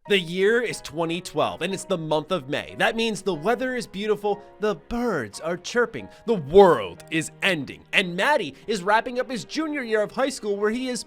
The year is 2012 and it's the month of May. That means the weather is beautiful, the birds are chirping, the world is ending, and Matty is wrapping up his junior year of high school where he is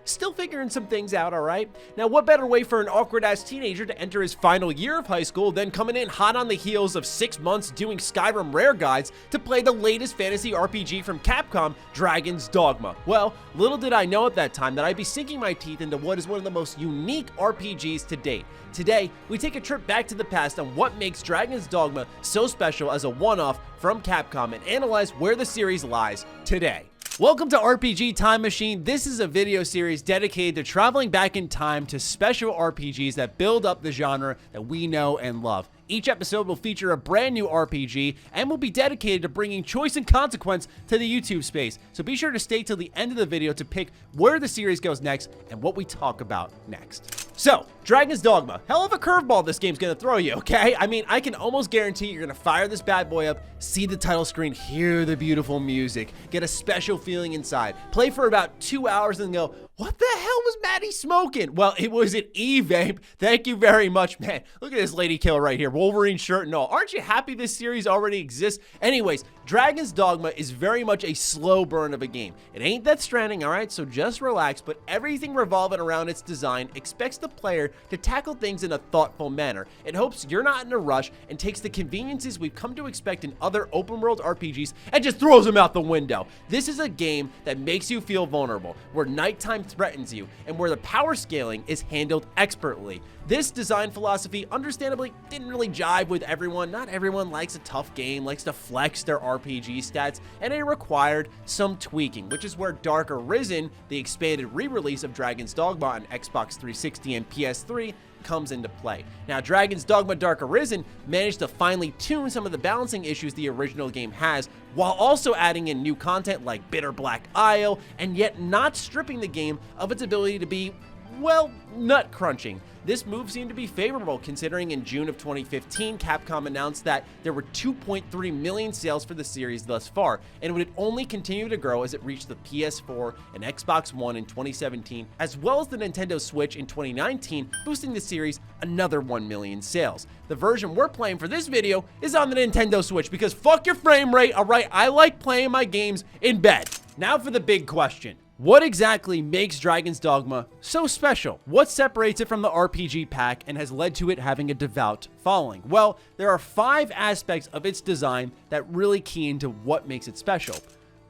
still figuring some things out, alright? Now, what better way for an awkward-ass teenager to enter his final year of high school than coming in hot on the heels of 6 months doing Skyrim Rare Guides to play the latest fantasy RPG from Capcom, Dragon's Dogma? Well, little did I know at that time that I'd be sinking my teeth into what is one of the most unique RPGs to date. Today, we take a trip back to the past on what makes Dragon's Dogma so special as a one-off from Capcom and analyze where the series lies today. Welcome to RPG Time Machine. This is a video series dedicated to traveling back in time to special RPGs that build up the genre that we know and love. Each episode will feature a brand new RPG and will be dedicated to bringing choice and consequence to the YouTube space. So be sure to stay till the end of the video to pick where the series goes next and what we talk about next. So, Dragon's Dogma. Hell of a curveball this game's gonna throw you, okay? I mean, I can almost guarantee you're gonna fire this bad boy up, see the title screen, hear the beautiful music, get a special feeling inside, play for about 2 hours and go, what the hell was Matty smoking? Well, it was an e-vape. Thank you very much, man. Look at this lady killer right here, Wolverine shirt and all. Aren't you happy this series already exists? Anyways, Dragon's Dogma is very much a slow burn of a game. It ain't Death Stranding, alright? So just relax, but everything revolving around its design expects the player to tackle things in a thoughtful manner. It hopes you're not in a rush and takes the conveniences we've come to expect in other open world RPGs and just throws them out the window. This is a game that makes you feel vulnerable, where nighttime threatens you, and where the power scaling is handled expertly. This design philosophy understandably didn't really jive with everyone. Not everyone likes a tough game, likes to flex their RPG stats, and it required some tweaking, which is where Arisen, the expanded re-release of Dragon's Dogma on Xbox 360 and PS3, comes into play. Now, Dragon's Dogma Arisen managed to finely tune some of the balancing issues the original game has, while also adding in new content like Bitter Black Isle, and yet not stripping the game of its ability to be, well, nut crunching. This move seemed to be favorable considering in June of 2015, Capcom announced that there were 2.3 million sales for the series thus far, and it would only continue to grow as it reached the PS4 and Xbox One in 2017, as well as the Nintendo Switch in 2019, boosting the series another 1 million sales. The version we're playing for this video is on the Nintendo Switch because fuck your frame rate, alright? I like playing my games in bed. Now for the big question. What exactly makes Dragon's Dogma so special? What separates it from the RPG pack and has led to it having a devout following? Well, there are 5 aspects of its design that really key into what makes it special.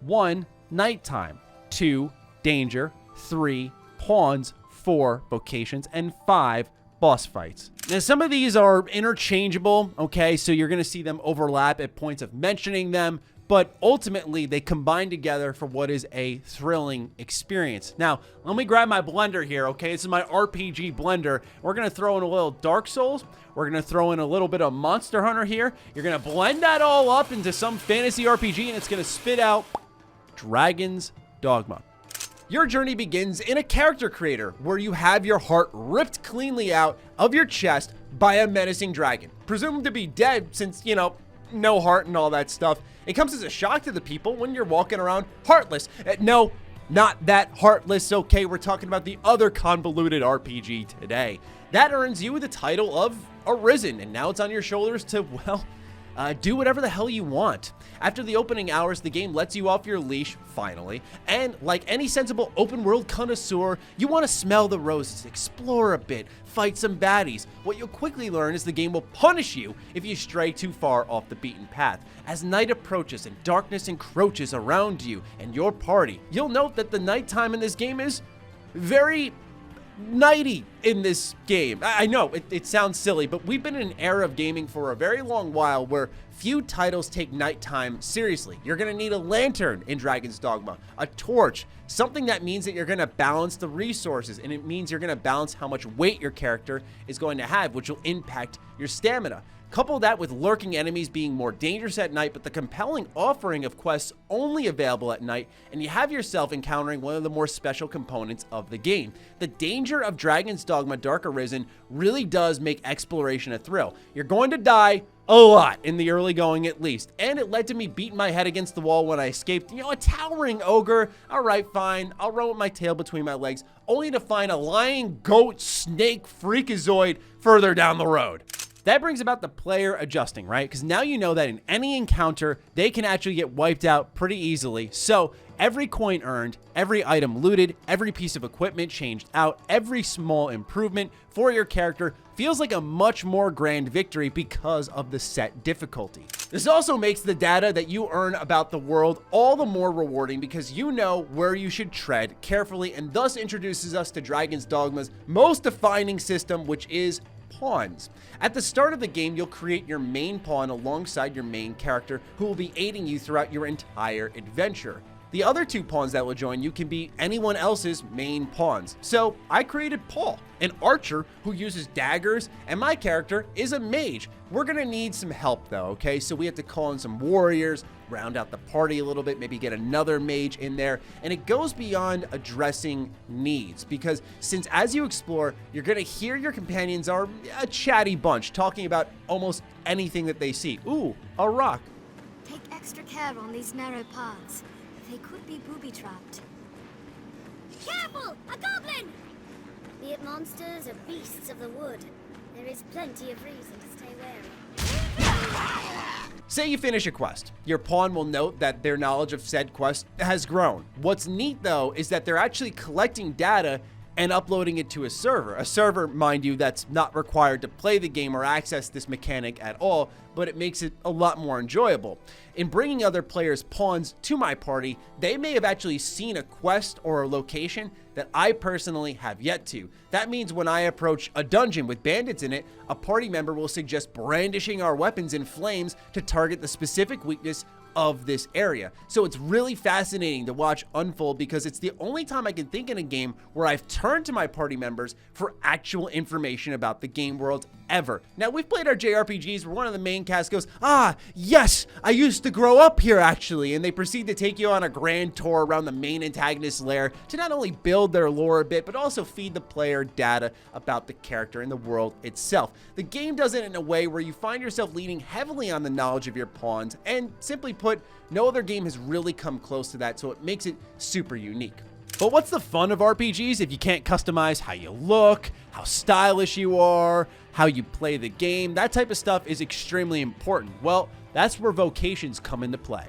1. Nighttime. 2. Danger. 3. Pawns. 4. Vocations. And 5. Boss fights. Now, some of these are interchangeable, okay? So you're going to see them overlap at points of mentioning them, but ultimately they combine together for what is a thrilling experience. Now, let me grab my blender here, okay? This is my RPG blender. We're gonna throw in a little Dark Souls. We're gonna throw in a little bit of Monster Hunter here. You're gonna blend that all up into some fantasy RPG and it's gonna spit out Dragon's Dogma. Your journey begins in a character creator where you have your heart ripped cleanly out of your chest by a menacing dragon, presumed to be dead since, you know, no heart and all that stuff. It comes as a shock to the people when you're walking around heartless. No, not that heartless, okay? We're talking about the other convoluted RPG today. That earns you the title of Arisen, and now it's on your shoulders to, well, do whatever the hell you want. After the opening hours, the game lets you off your leash, finally, and like any sensible open world connoisseur, you want to smell the roses, explore a bit, fight some baddies. What you'll quickly learn is the game will punish you if you stray too far off the beaten path. As night approaches and darkness encroaches around you and your party, you'll note that the nighttime in this game is very nighty in this game. I know it sounds silly, but we've been in an era of gaming for a very long while where few titles take nighttime seriously. You're gonna need a lantern in Dragon's Dogma, a torch, something that means that you're gonna balance the resources, and it means you're gonna balance how much weight your character is going to have, which will impact your stamina. Couple that with lurking enemies being more dangerous at night, but the compelling offering of quests only available at night, and you have yourself encountering one of the more special components of the game. The danger of Dragon's Dogma Arisen really does make exploration a thrill. You're going to die a lot in the early going at least, and it led to me beating my head against the wall when I escaped, a towering ogre. All right, fine, I'll run with my tail between my legs, only to find a lion, goat, snake, freakazoid further down the road. That brings about the player adjusting, right? Because now you know that in any encounter, they can actually get wiped out pretty easily. So every coin earned, every item looted, every piece of equipment changed out, every small improvement for your character feels like a much more grand victory because of the set difficulty. This also makes the data that you earn about the world all the more rewarding because you know where you should tread carefully, and thus introduces us to Dragon's Dogma's most defining system, which is pawns. At the start of the game, you'll create your main pawn alongside your main character, who will be aiding you throughout your entire adventure. The other two pawns that will join you can be anyone else's main pawns. So I created Paul, an archer who uses daggers, and my character is a mage. We're gonna need some help though, okay? So we have to call in some warriors, round out the party a little bit, maybe get another mage in there. And it goes beyond addressing needs, because since as you explore, you're gonna hear your companions are a chatty bunch, talking about almost anything that they see. Ooh, a rock. Take extra care on these narrow paths. They could be booby-trapped. Careful! A goblin! Be it monsters or beasts of the wood, there is plenty of reason to stay wary. Say you finish a quest. Your pawn will note that their knowledge of said quest has grown. What's neat though is that they're actually collecting data and uploading it to a server. A server, mind you, that's not required to play the game or access this mechanic at all, but it makes it a lot more enjoyable. In bringing other players' pawns to my party, they may have actually seen a quest or a location that I personally have yet to. That means when I approach a dungeon with bandits in it, a party member will suggest brandishing our weapons in flames to target the specific weakness of this area. So it's really fascinating to watch unfold because it's the only time I can think in a game where I've turned to my party members for actual information about the game world ever. Now, we've played our JRPGs where one of the main cast goes, "Ah, yes, I used to grow up here actually," and they proceed to take you on a grand tour around the main antagonist's lair to not only build their lore a bit, but also feed the player data about the character and the world itself. The game does it in a way where you find yourself leaning heavily on the knowledge of your pawns, and simply put, no other game has really come close to that, so it makes it super unique. But what's the fun of RPGs if you can't customize how you look, how stylish you are, how you play the game? That type of stuff is extremely important. Well, that's where Vocations come into play.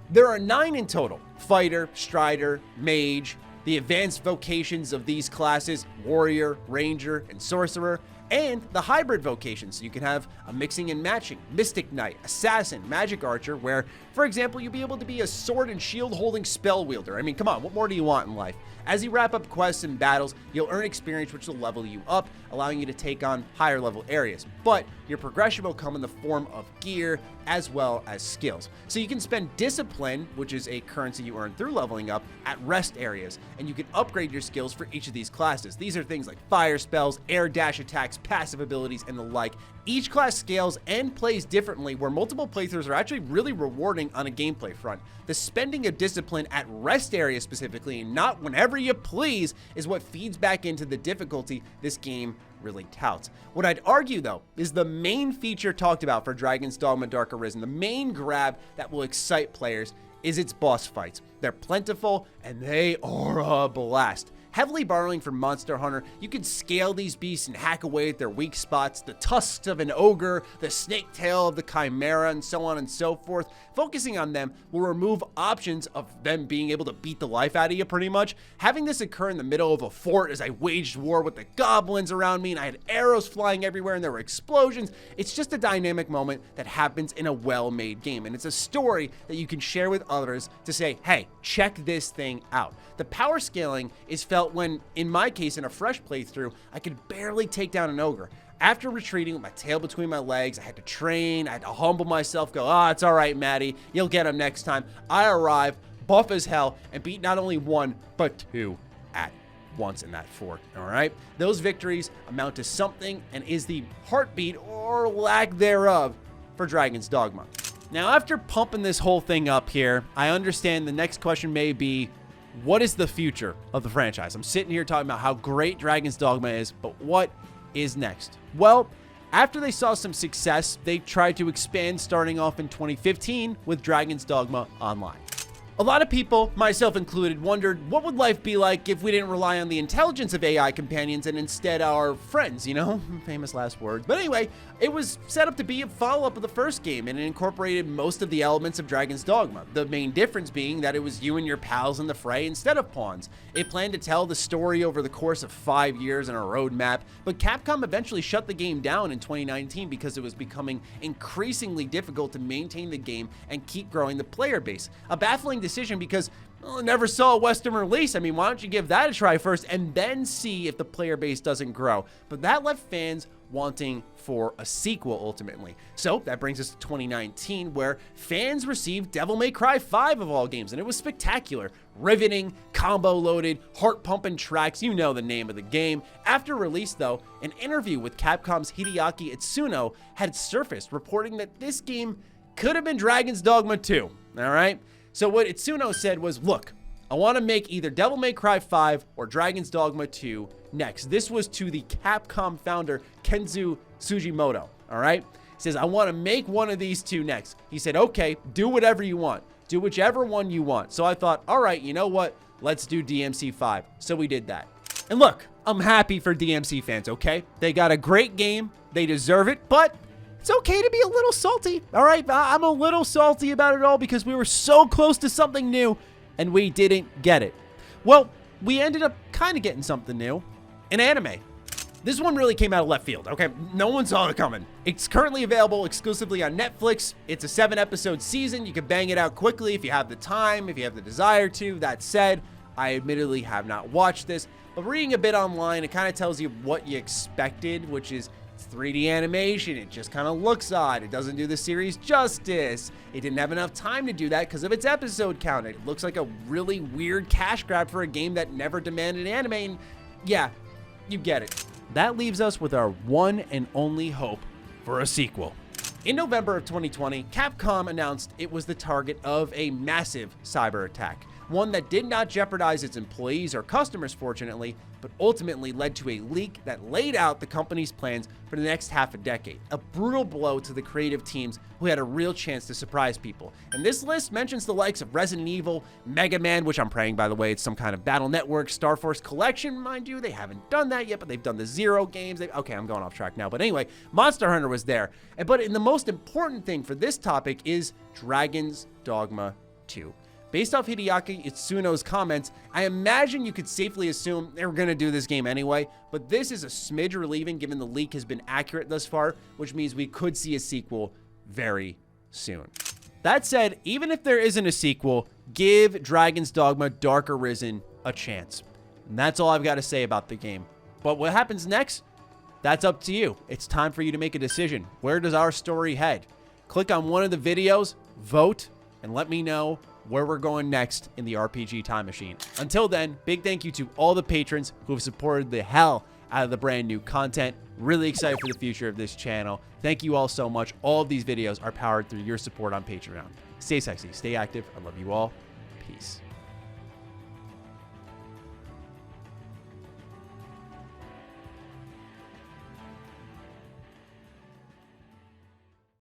There are 9 in total: Fighter, Strider, Mage, the advanced vocations of these classes, Warrior, Ranger, and Sorcerer, and the hybrid vocations. So you can have a mixing and matching, Mystic Knight, Assassin, Magic Archer, where, for example, you'll be able to be a sword and shield holding spell wielder. I mean, come on, what more do you want in life? As you wrap up quests and battles, you'll earn experience which will level you up, allowing you to take on higher level areas. But your progression will come in the form of gear as well as skills. So you can spend discipline, which is a currency you earn through leveling up, at rest areas, and you can upgrade your skills for each of these classes. These are things like fire spells, air dash attacks, passive abilities, and the like. Each class scales and plays differently, where multiple playthroughs are actually really rewarding on a gameplay front. The spending of discipline at rest areas specifically, and not whenever you please, is what feeds back into the difficulty this game really touts. What I'd argue though is the main feature talked about for Dragon's Dogma Dark Arisen, the main grab that will excite players, is its boss fights. They're plentiful and they are a blast. Heavily borrowing from Monster Hunter, you can scale these beasts and hack away at their weak spots, the tusks of an ogre, the snake tail of the chimera, and so on and so forth. Focusing on them will remove options of them being able to beat the life out of you pretty much. Having this occur in the middle of a fort as I waged war with the goblins around me and I had arrows flying everywhere and there were explosions, it's just a dynamic moment that happens in a well-made game. And it's a story that you can share with others to say, hey, check this thing out. The power scaling is felt when, in my case, in a fresh playthrough, I could barely take down an ogre. After retreating with my tail between my legs, I had to train, I had to humble myself, go, it's all right, Matty, you'll get him next time. I arrive, buff as hell, and beat not only 1, but 2 at once in that fort, all right? Those victories amount to something and is the heartbeat, or lack thereof, for Dragon's Dogma. Now, after pumping this whole thing up here, I understand the next question may be, what is the future of the franchise? I'm sitting here talking about how great Dragon's Dogma is, but what is next? Well, After they saw some success, they tried to expand, starting off in 2015 with Dragon's Dogma Online. A lot of people, myself included, wondered what would life be like if we didn't rely on the intelligence of AI companions and instead our friends, you know? Famous last words. But anyway, it was set up to be a follow-up of the first game, and it incorporated most of the elements of Dragon's Dogma. The main difference being that it was you and your pals in the fray instead of pawns. It planned to tell the story over the course of 5 years on a roadmap, but Capcom eventually shut the game down in 2019 because it was becoming increasingly difficult to maintain the game and keep growing the player base. A baffling decision because, well, I never saw a Western release. I mean, why don't you give that a try first and then see if the player base doesn't grow? But that left fans wanting for a sequel ultimately. So that brings us to 2019, where fans received Devil May Cry 5 of all games, and it was spectacular. Riveting, combo loaded, heart pumping tracks, you know the name of the game. After release though, an interview with Capcom's Hideaki Itsuno had surfaced reporting that this game could have been Dragon's Dogma 2, all right? So what Itsuno said was, look, I want to make either Devil May Cry 5 or Dragon's Dogma 2 next. This was to the Capcom founder, Kenzo Sugimoto, all right? He says, I want to make one of these two next. He said, okay, do whatever you want. Do whichever one you want. So I thought, all right, you know what? Let's do DMC 5. So we did that. And look, I'm happy for DMC fans, okay? They got a great game. They deserve it, but it's okay to be a little salty, all right? I'm a little salty about it all because we were so close to something new and we didn't get it. Well, we ended up kind of getting something new, an anime. This one really came out of left field, okay? No one saw it coming. It's currently available exclusively on Netflix. It's a 7-episode season. You can bang it out quickly if you have the time, if you have the desire to. That said, I admittedly have not watched this, but reading a bit online, it kind of tells you what you expected, which is 3D animation. It just kind of looks odd. It doesn't do the series justice. It didn't have enough time to do that because of its episode count. It looks like a really weird cash grab for a game that never demanded anime, and yeah, you get it. That leaves us with our one and only hope for a sequel. In November of 2020, Capcom announced it was the target of a massive cyber attack, one that did not jeopardize its employees or customers, fortunately, but ultimately led to a leak that laid out the company's plans for the next half a decade. A brutal blow to the creative teams who had a real chance to surprise people. And this list mentions the likes of Resident Evil, Mega Man, which I'm praying, by the way, it's some kind of Battle Network, Star Force Collection, mind you. They haven't done that yet, but they've done the Zero games. Okay, I'm going off track now. But anyway, Monster Hunter was there. But the most important thing for this topic is Dragon's Dogma 2. Based off Hideaki Itsuno's comments, I imagine you could safely assume they were going to do this game anyway, but this is a smidge relieving given the leak has been accurate thus far, which means we could see a sequel very soon. That said, even if there isn't a sequel, give Dragon's Dogma Dark Arisen a chance. And that's all I've got to say about the game. But what happens next? That's up to you. It's time for you to make a decision. Where does our story head? Click on one of the videos, vote, and let me know where we're going next in the RPG time machine. Until then, big thank you to all the patrons who have supported the hell out of the brand new content. Really excited for the future of this channel. Thank you all so much. All of these videos are powered through your support on Patreon. Stay sexy, stay active. I love you all. Peace.